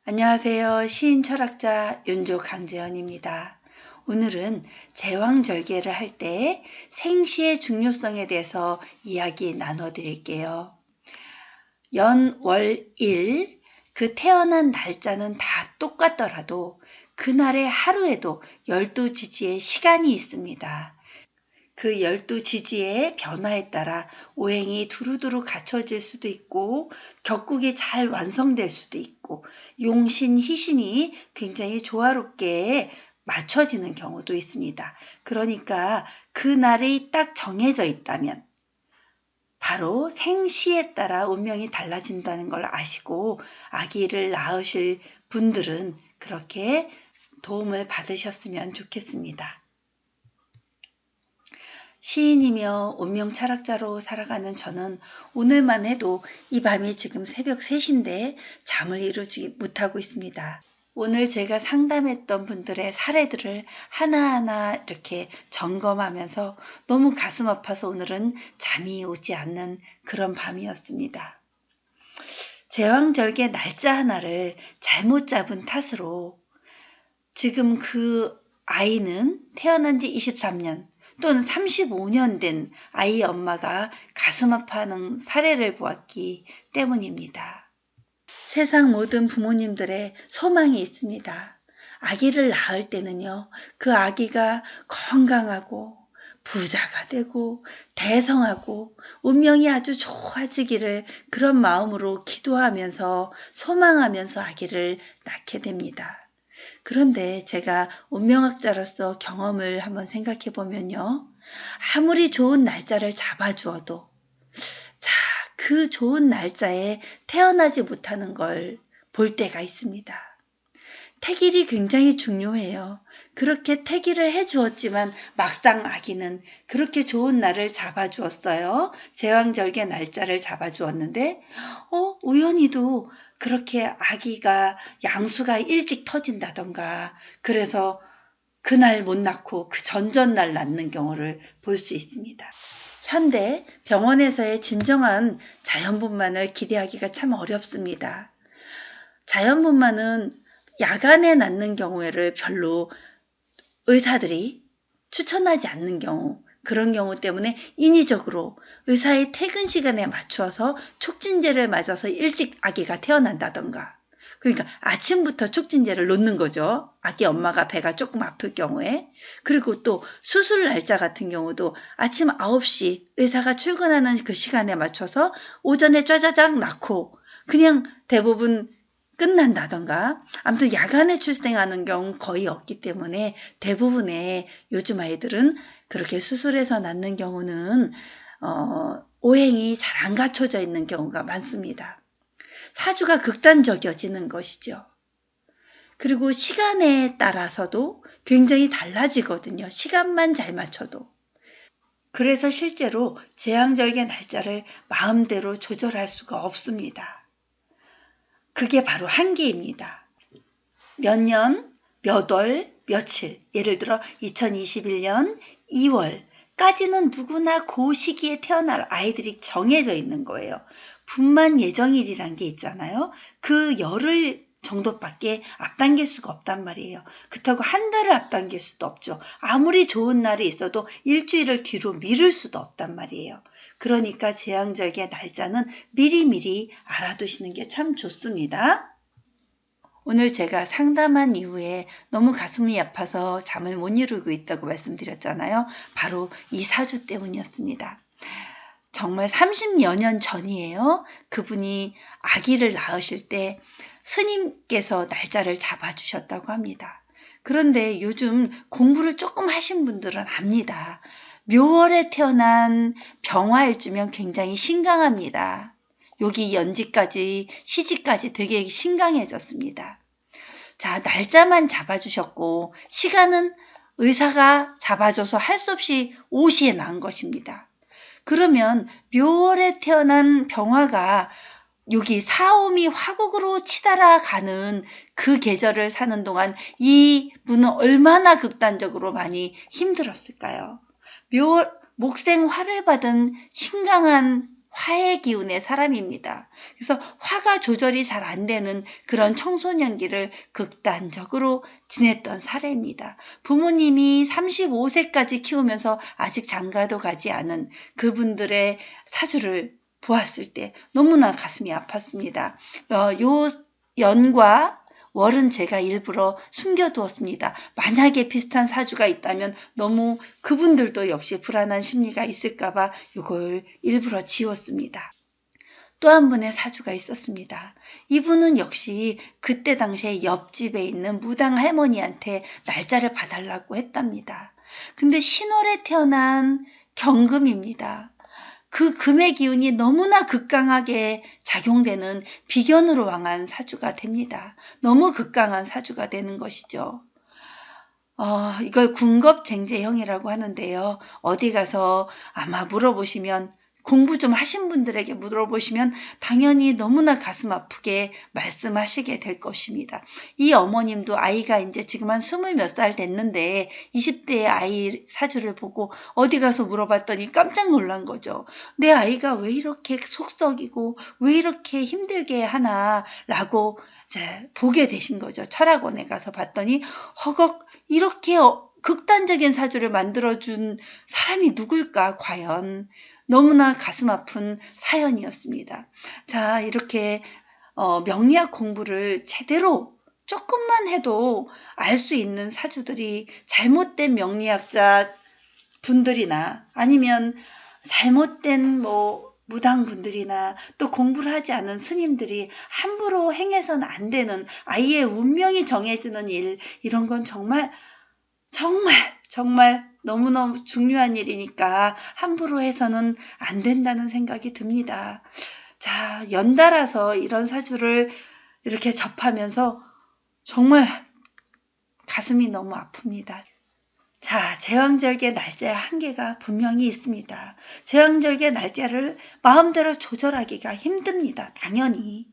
안녕하세요. 시인 철학자 윤조 강재현입니다. 오늘은 제왕절개를 할 때 생시의 중요성에 대해서 이야기 나눠 드릴게요. 연, 월, 일, 그 태어난 날짜는 다 똑같더라도 그날의 하루에도 12지지의 시간이 있습니다. 그 12지지의 변화에 따라 오행이 두루두루 갖춰질 수도 있고 격국이 잘 완성될 수도 있고 용신, 희신이 굉장히 조화롭게 맞춰지는 경우도 있습니다. 그러니까 그 날이 딱 정해져 있다면 바로 생시에 따라 운명이 달라진다는 걸 아시고 아기를 낳으실 분들은 그렇게 도움을 받으셨으면 좋겠습니다. 시인이며 운명 철학자로 살아가는 저는 오늘만 해도 이 밤이 지금 새벽 3시인데 잠을 이루지 못하고 있습니다. 오늘 제가 상담했던 분들의 사례들을 하나하나 이렇게 점검하면서 너무 가슴 아파서 오늘은 잠이 오지 않는 그런 밤이었습니다. 제왕절개 날짜 하나를 잘못 잡은 탓으로 지금 그 아이는 태어난 지 23년 또는 35년 된 아이 엄마가 가슴 아파하는 사례를 보았기 때문입니다. 세상 모든 부모님들의 소망이 있습니다. 아기를 낳을 때는요, 그 아기가 건강하고 부자가 되고 대성하고 운명이 아주 좋아지기를 그런 마음으로 기도하면서 소망하면서 아기를 낳게 됩니다. 그런데 제가 운명학자로서 경험을 한번 생각해 보면요. 아무리 좋은 날짜를 잡아주어도 그 좋은 날짜에 태어나지 못하는 걸 볼 때가 있습니다. 태길이 굉장히 중요해요. 그렇게 태길을 해주었지만 막상 아기는 그렇게 좋은 날을 잡아주었어요. 제왕절개 날짜를 잡아주었는데 우연히도 그렇게 아기가 양수가 일찍 터진다던가 그래서 그날 못 낳고 그 전전날 낳는 경우를 볼 수 있습니다. 현대 병원에서의 진정한 자연분만을 기대하기가 참 어렵습니다. 자연분만은 야간에 낳는 경우를 별로 의사들이 추천하지 않는 경우, 그런 경우 때문에 인위적으로 의사의 퇴근 시간에 맞추어서 촉진제를 맞아서 일찍 아기가 태어난다던가, 그러니까 아침부터 촉진제를 놓는 거죠. 아기 엄마가 배가 조금 아플 경우에. 그리고 또 수술 날짜 같은 경우도 아침 9시 의사가 출근하는 그 시간에 맞춰서 오전에 짜자작 낳고 그냥 대부분 끝난다던가, 아무튼 야간에 출생하는 경우 거의 없기 때문에 대부분의 요즘 아이들은 그렇게 수술해서 낳는 경우는 오행이 잘 안 갖춰져 있는 경우가 많습니다. 사주가 극단적이어지는 것이죠. 그리고 시간에 따라서도 굉장히 달라지거든요. 시간만 잘 맞춰도. 그래서 실제로 제왕절개 날짜를 마음대로 조절할 수가 없습니다. 그게 바로 한계입니다. 몇 년, 몇 월, 며칠, 예를 들어 2021년 2월까지는 누구나 그 시기에 태어날 아이들이 정해져 있는 거예요. 분만 예정일이란 게 있잖아요. 그 열흘 정도밖에 앞당길 수가 없단 말이에요. 그렇다고 한 달을 앞당길 수도 없죠. 아무리 좋은 날이 있어도 일주일을 뒤로 미룰 수도 없단 말이에요. 그러니까 제왕절개 날짜는 미리미리 알아두시는 게 참 좋습니다. 오늘 제가 상담한 이후에 너무 가슴이 아파서 잠을 못 이루고 있다고 말씀드렸잖아요. 바로 이 사주 때문이었습니다. 정말 30여 년 전이에요. 그분이 아기를 낳으실 때 스님께서 날짜를 잡아주셨다고 합니다. 그런데 요즘 공부를 조금 하신 분들은 압니다. 묘월에 태어난 병화일주면 굉장히 신강합니다. 여기 연지까지 시지까지 되게 신강해졌습니다. 자, 날짜만 잡아주셨고 시간은 의사가 잡아줘서 할 수 없이 오시에 낳은 것입니다. 그러면 묘월에 태어난 병화가 여기 사오미 화국으로 치달아 가는 그 계절을 사는 동안 이 분은 얼마나 극단적으로 많이 힘들었을까요? 목생화를 받은 신강한 화의 기운의 사람입니다. 그래서 화가 조절이 잘 안 되는 그런 청소년기를 극단적으로 지냈던 사례입니다. 부모님이 35세까지 키우면서 아직 장가도 가지 않은 그분들의 사주를 보았을 때 너무나 가슴이 아팠습니다. 요 연과 월은 제가 일부러 숨겨두었습니다. 만약에 비슷한 사주가 있다면 너무 그분들도 역시 불안한 심리가 있을까봐 이걸 일부러 지웠습니다. 또 한 분의 사주가 있었습니다. 이분은 역시 그때 당시에 옆집에 있는 무당 할머니한테 날짜를 봐달라고 했답니다. 근데 신월에 태어난 경금입니다. 그 금의 기운이 너무나 극강하게 작용되는 비견으로 왕한 사주가 됩니다. 너무 극강한 사주가 되는 것이죠. 이걸 군겁쟁제형이라고 하는데요. 어디 가서 아마 물어보시면 공부 좀 하신 분들에게 물어보시면 당연히 너무나 가슴 아프게 말씀하시게 될 것입니다. 이 어머님도 아이가 이제 지금 한 20 몇 살 됐는데 20대의 아이 사주를 보고 어디 가서 물어봤더니 깜짝 놀란 거죠. 내 아이가 왜 이렇게 속썩이고 왜 이렇게 힘들게 하나 라고 이제 보게 되신 거죠. 철학원에 가서 봤더니 허걱 이렇게 극단적인 사주를 만들어준 사람이 누굴까 과연. 너무나 가슴 아픈 사연이었습니다. 자, 이렇게 명리학 공부를 제대로 조금만 해도 알 수 있는 사주들이 잘못된 명리학자 분들이나 아니면 잘못된 무당분들이나 또 공부를 하지 않은 스님들이 함부로 행해서는 안 되는 아이의 운명이 정해지는 일, 이런 건 정말 너무너무 중요한 일이니까 함부로 해서는 안 된다는 생각이 듭니다. 자, 연달아서 이런 사주를 이렇게 접하면서 정말 가슴이 너무 아픕니다. 자, 제왕절개 날짜의 한계가 분명히 있습니다. 제왕절개 날짜를 마음대로 조절하기가 힘듭니다. 당연히.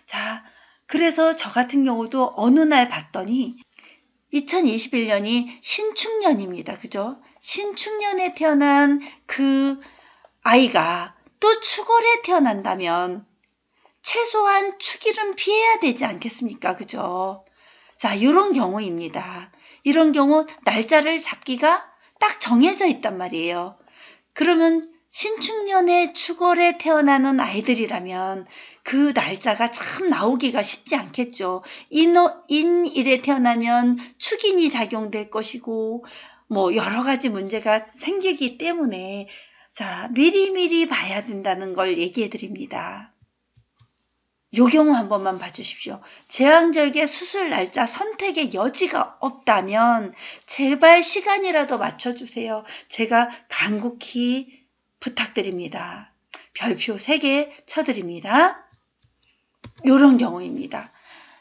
자, 그래서 저 같은 경우도 어느 날 봤더니 2021년이 신축년입니다. 그죠? 신축년에 태어난 그 아이가 또 축월에 태어난다면 최소한 축일은 피해야 되지 않겠습니까? 그죠? 자, 이런 경우입니다. 이런 경우 날짜를 잡기가 딱 정해져 있단 말이에요. 그러면 신축년에 축월에 태어나는 아이들이라면 그 날짜가 참 나오기가 쉽지 않겠죠. 인일에 태어나면 축인이 작용될 것이고 여러 가지 문제가 생기기 때문에 자, 미리미리 봐야 된다는 걸 얘기해 드립니다. 요 경우 한 번만 봐주십시오. 제왕절개 수술 날짜 선택의 여지가 없다면 제발 시간이라도 맞춰주세요. 제가 간곡히 부탁드립니다. 별표 3개 쳐드립니다. 요런 경우입니다.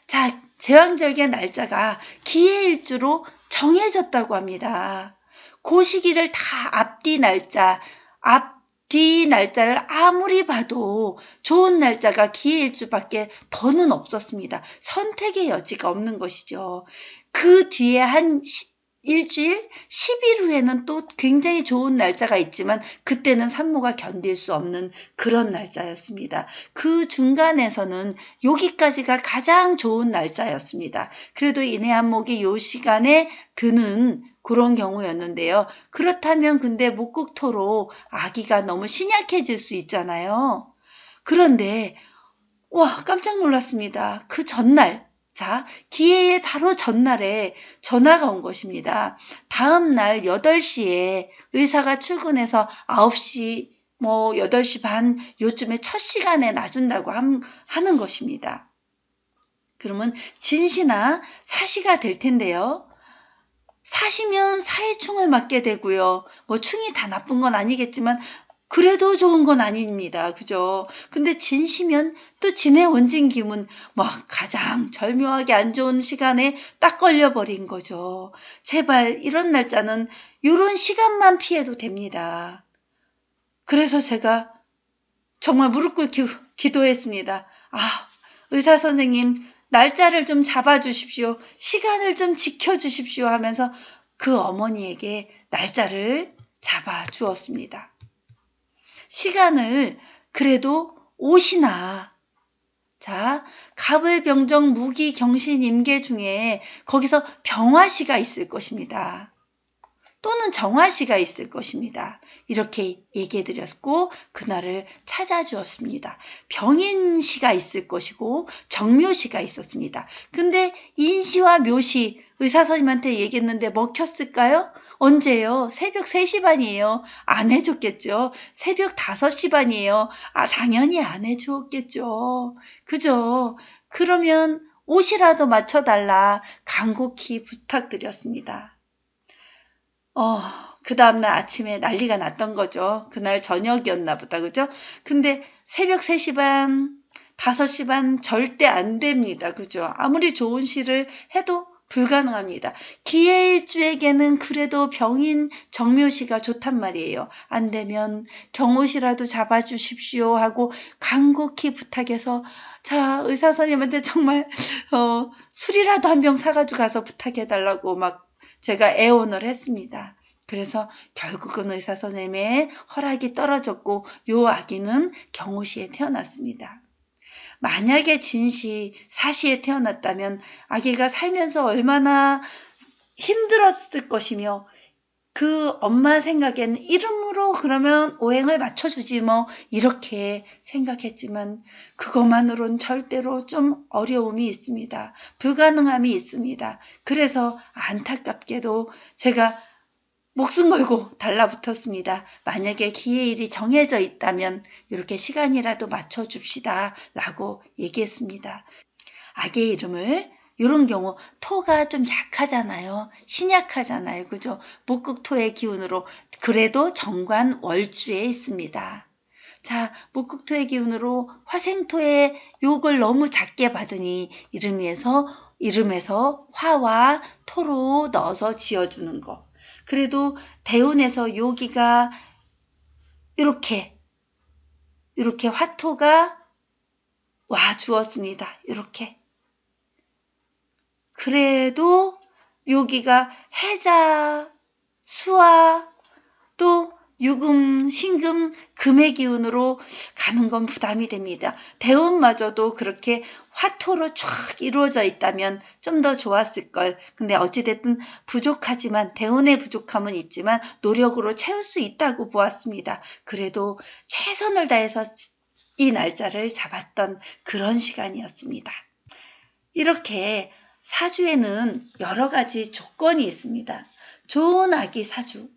자, 제왕절개 날짜가 기해일주로 정해졌다고 합니다. 그 시기를 다 앞뒤 날짜를 아무리 봐도 좋은 날짜가 기해일주밖에 더는 없었습니다. 선택의 여지가 없는 것이죠. 그 뒤에 한 일주일, 10일 후에는 또 굉장히 좋은 날짜가 있지만 그때는 산모가 견딜 수 없는 그런 날짜였습니다. 그 중간에서는 여기까지가 가장 좋은 날짜였습니다. 그래도 인해한목이 요 시간에 드는 그런 경우였는데요. 그렇다면 근데 목극토로 아기가 너무 신약해질 수 있잖아요. 그런데 깜짝 놀랐습니다. 그 전날, 자, 기해일 바로 전날에 전화가 온 것입니다. 다음 날 8시에 의사가 출근해서 9시, 8시 반 요쯤에 첫 시간에 놔준다고 하는 것입니다. 그러면 진시나 사시가 될 텐데요. 사시면 사해충을 맞게 되고요. 충이 다 나쁜 건 아니겠지만 그래도 좋은 건 아닙니다. 그죠? 근데 진시면 또 진의 원진 기문 가장 절묘하게 안 좋은 시간에 딱 걸려버린 거죠. 제발 이런 날짜는 이런 시간만 피해도 됩니다. 그래서 제가 정말 무릎 꿇고 기도했습니다. 의사 선생님 날짜를 좀 잡아주십시오. 시간을 좀 지켜주십시오 하면서 그 어머니에게 날짜를 잡아주었습니다. 시간을 그래도 옷이나, 자, 갑을, 병정, 무기, 경신, 임계 중에 거기서 병화시가 있을 것입니다. 또는 정화시가 있을 것입니다. 이렇게 얘기해 드렸고 그날을 찾아주었습니다. 병인시가 있을 것이고 정묘시가 있었습니다. 근데 인시와 묘시 의사 선생님한테 얘기했는데 먹혔을까요? 언제요? 새벽 3시 반이에요. 안 해줬겠죠. 새벽 5시 반이에요. 당연히 안 해주었겠죠. 그죠? 그러면 옷이라도 맞춰달라 간곡히 부탁드렸습니다. 그 다음날 아침에 난리가 났던 거죠. 그날 저녁이었나 보다. 그죠? 근데 새벽 3시 반, 5시 반 절대 안 됩니다. 그죠? 아무리 좋은 시를 해도 불가능합니다. 기해일주에게는 그래도 병인 정묘시가 좋단 말이에요. 안 되면 경호시라도 잡아주십시오 하고 간곡히 부탁해서 자, 의사 선생님한테 정말 술이라도 한 병 사가지고 가서 부탁해달라고 막 제가 애원을 했습니다. 그래서 결국은 의사 선생님의 허락이 떨어졌고 요 아기는 경호시에 태어났습니다. 만약에 진시, 사시에 태어났다면 아기가 살면서 얼마나 힘들었을 것이며 그 엄마 생각에는 이름으로 그러면 오행을 맞춰주지 뭐 이렇게 생각했지만 그것만으로는 절대로 좀 어려움이 있습니다. 불가능함이 있습니다. 그래서 안타깝게도 제가 목숨 걸고 달라붙었습니다. 만약에 기해일이 정해져 있다면 이렇게 시간이라도 맞춰줍시다 라고 얘기했습니다. 아기의 이름을 이런 경우 토가 좀 약하잖아요. 신약하잖아요. 그죠? 목극토의 기운으로 그래도 정관 월주에 있습니다. 자, 목극토의 기운으로 화생토의 욕을 너무 작게 받으니 이름에서 화와 토로 넣어서 지어주는 거. 그래도 대운에서 요기가 이렇게 화토가 와 주었습니다. 이렇게. 그래도 여기가 해자, 수화, 또 유금, 신금, 금의 기운으로 가는 건 부담이 됩니다. 대운마저도 그렇게 화토로 쫙 이루어져 있다면 좀 더 좋았을 걸. 근데 어찌됐든 부족하지만 대운의 부족함은 있지만 노력으로 채울 수 있다고 보았습니다. 그래도 최선을 다해서 이 날짜를 잡았던 그런 시간이었습니다. 이렇게 사주에는 여러 가지 조건이 있습니다. 좋은 아기 사주.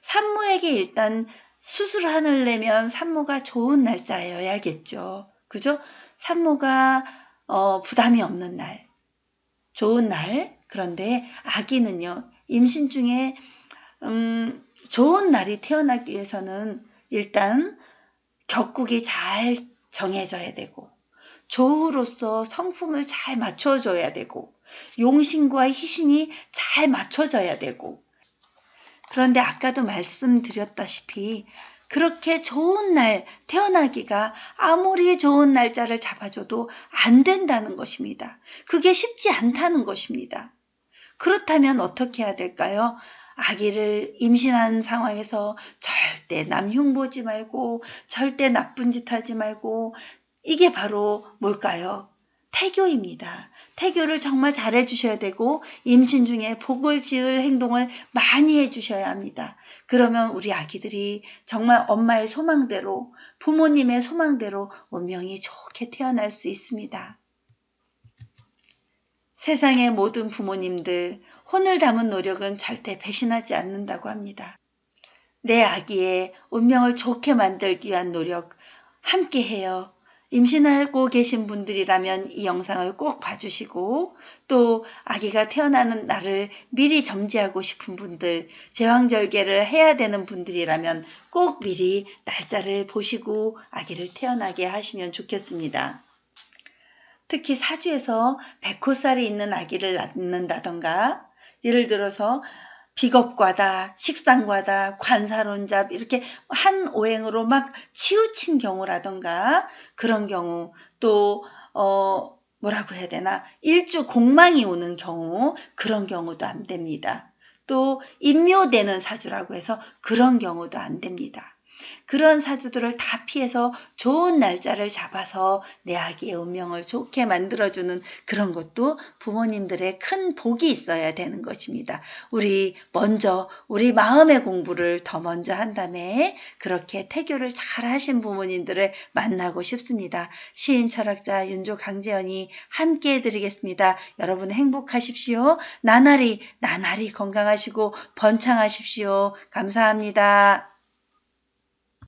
산모에게 일단 수술을 하려면 산모가 좋은 날짜여야겠죠. 그죠? 산모가 부담이 없는 날, 좋은 날. 그런데 아기는요, 임신 중에 좋은 날이 태어나기 위해서는 일단 격국이 잘 정해져야 되고 조후로서 성품을 잘 맞춰줘야 되고 용신과 희신이 잘 맞춰져야 되고 그런데 아까도 말씀드렸다시피 그렇게 좋은 날 태어나기가 아무리 좋은 날짜를 잡아줘도 안 된다는 것입니다. 그게 쉽지 않다는 것입니다. 그렇다면 어떻게 해야 될까요? 아기를 임신한 상황에서 절대 남 흉보지 말고 절대 나쁜 짓 하지 말고 이게 바로 뭘까요? 태교입니다. 태교를 정말 잘해 주셔야 되고 임신 중에 복을 지을 행동을 많이 해 주셔야 합니다. 그러면 우리 아기들이 정말 엄마의 소망대로 부모님의 소망대로 운명이 좋게 태어날 수 있습니다. 세상의 모든 부모님들 혼을 담은 노력은 절대 배신하지 않는다고 합니다. 내 아기의 운명을 좋게 만들기 위한 노력 함께 해요. 임신하고 계신 분들이라면 이 영상을 꼭 봐주시고 또 아기가 태어나는 날을 미리 점지하고 싶은 분들, 제왕절개를 해야 되는 분들이라면 꼭 미리 날짜를 보시고 아기를 태어나게 하시면 좋겠습니다. 특히 사주에서 백호살이 있는 아기를 낳는다던가 예를 들어서 비겁과다, 식상과다, 관사론잡 이렇게 한 오행으로 막 치우친 경우라던가 그런 경우 또 뭐라고 해야 되나 일주 공망이 오는 경우 그런 경우도 안 됩니다. 또 임묘되는 사주라고 해서 그런 경우도 안 됩니다. 그런 사주들을 다 피해서 좋은 날짜를 잡아서 내 아기의 운명을 좋게 만들어주는 그런 것도 부모님들의 큰 복이 있어야 되는 것입니다. 우리 먼저 우리 마음의 공부를 더 먼저 한 다음에 그렇게 태교를 잘 하신 부모님들을 만나고 싶습니다. 시인 철학자 윤조 강재현이 함께 해드리겠습니다. 여러분 행복하십시오. 나날이 건강하시고 번창하십시오. 감사합니다.